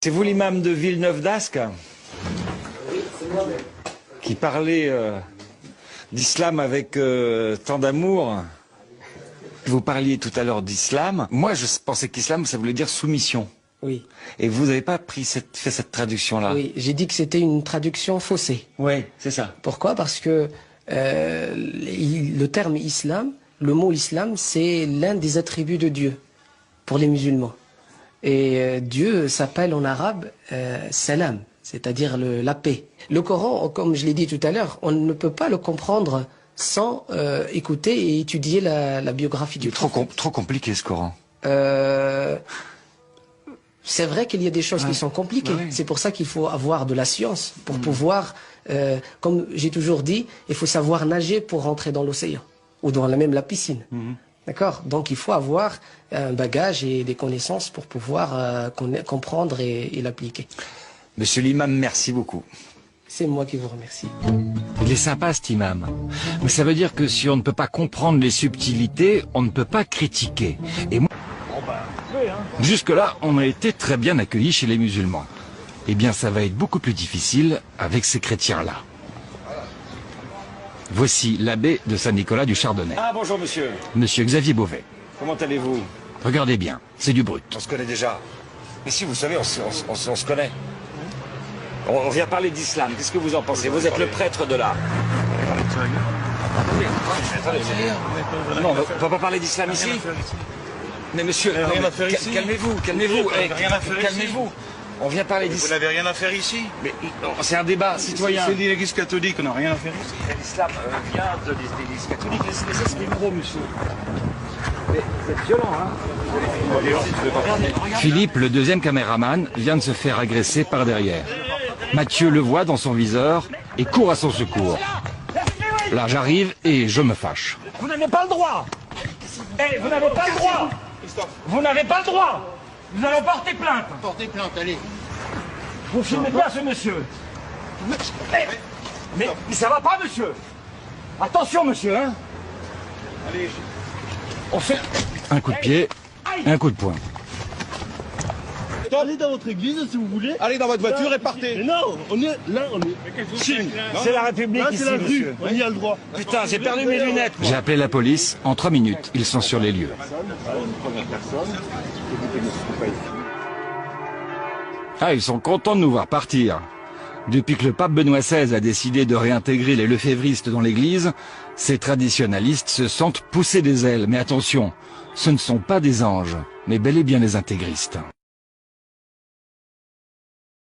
C'est vous l'imam de Villeneuve-d'Ascq? Oui, c'est moi-même. Qui parlait d'islam avec tant d'amour. Vous parliez tout à l'heure d'islam. Moi, je pensais qu'islam, ça voulait dire soumission. Oui. Et vous n'avez pas fait cette traduction-là? Oui, j'ai dit que c'était une traduction faussée. Oui, c'est ça. Pourquoi? Parce que le terme islam, le mot islam, c'est l'un des attributs de Dieu pour les musulmans. Et Dieu s'appelle en arabe salam, c'est-à-dire la paix. Le Coran, comme je l'ai dit tout à l'heure, on ne peut pas le comprendre sans écouter et étudier la biographie du prophète. Trop compliqué ce Coran. C'est vrai qu'il y a des choses qui sont compliquées. Bah oui. C'est pour ça qu'il faut avoir de la science pour pouvoir, comme j'ai toujours dit, il faut savoir nager pour rentrer dans l'océan ou dans même la piscine. D'accord? Donc il faut avoir un bagage et des connaissances pour pouvoir comprendre et l'appliquer. Monsieur l'imam, merci beaucoup. C'est moi qui vous remercie. Il est sympa cet imam. Mais ça veut dire que si on ne peut pas comprendre les subtilités, on ne peut pas critiquer. Et moi, jusque-là, on a été très bien accueillis chez les musulmans. Eh bien, ça va être beaucoup plus difficile avec ces chrétiens-là. Voici l'abbé de Saint-Nicolas du Chardonnay. Ah, bonjour monsieur. Monsieur Xavier Beauvais. Comment allez-vous? Regardez bien, c'est du brut. On se connaît déjà. Mais si, vous savez, on se connaît. On vient parler d'islam. Qu'est-ce que vous en pensez? Vous êtes le prêtre de là. Non, on ne va pas parler d'islam ici. Mais monsieur, calmez-vous, calmez-vous, calmez-vous. On vient parler d'islam. Vous n'avez rien à faire ici? Mais c'est un débat citoyen. C'est l'Église catholique, on n'a rien à faire ici. L'islam vient de l'Église catholique. Laissez ce micro, monsieur. Mais vous êtes violent, hein? Philippe, le deuxième caméraman, vient de se faire agresser par derrière. Mathieu le voit dans son viseur et court à son secours. Là, j'arrive et je me fâche. Vous n'avez pas le droit! Eh, vous n'avez pas le droit! Vous n'avez pas le droit! Nous allons porter plainte! Portez plainte, allez. Vous filmez bien ce monsieur! Mais ça va pas, monsieur! Attention, monsieur, hein! Allez. On fait un coup de pied, un coup de poing. Allez dans votre église si vous voulez. Allez dans votre voiture et partez. Mais non, on est là, on est. Chine. C'est la République Là, ici, c'est la rue. monsieur. On y a le droit. Putain, j'ai perdu mes lunettes. J'ai appelé la police. En 3 minutes, ils sont sur les lieux. Ah, ils sont contents de nous voir partir. Depuis que le pape Benoît XVI a décidé de réintégrer les lefévristes dans l'église, ces traditionalistes se sentent pousser des ailes. Mais attention, ce ne sont pas des anges, mais bel et bien des intégristes.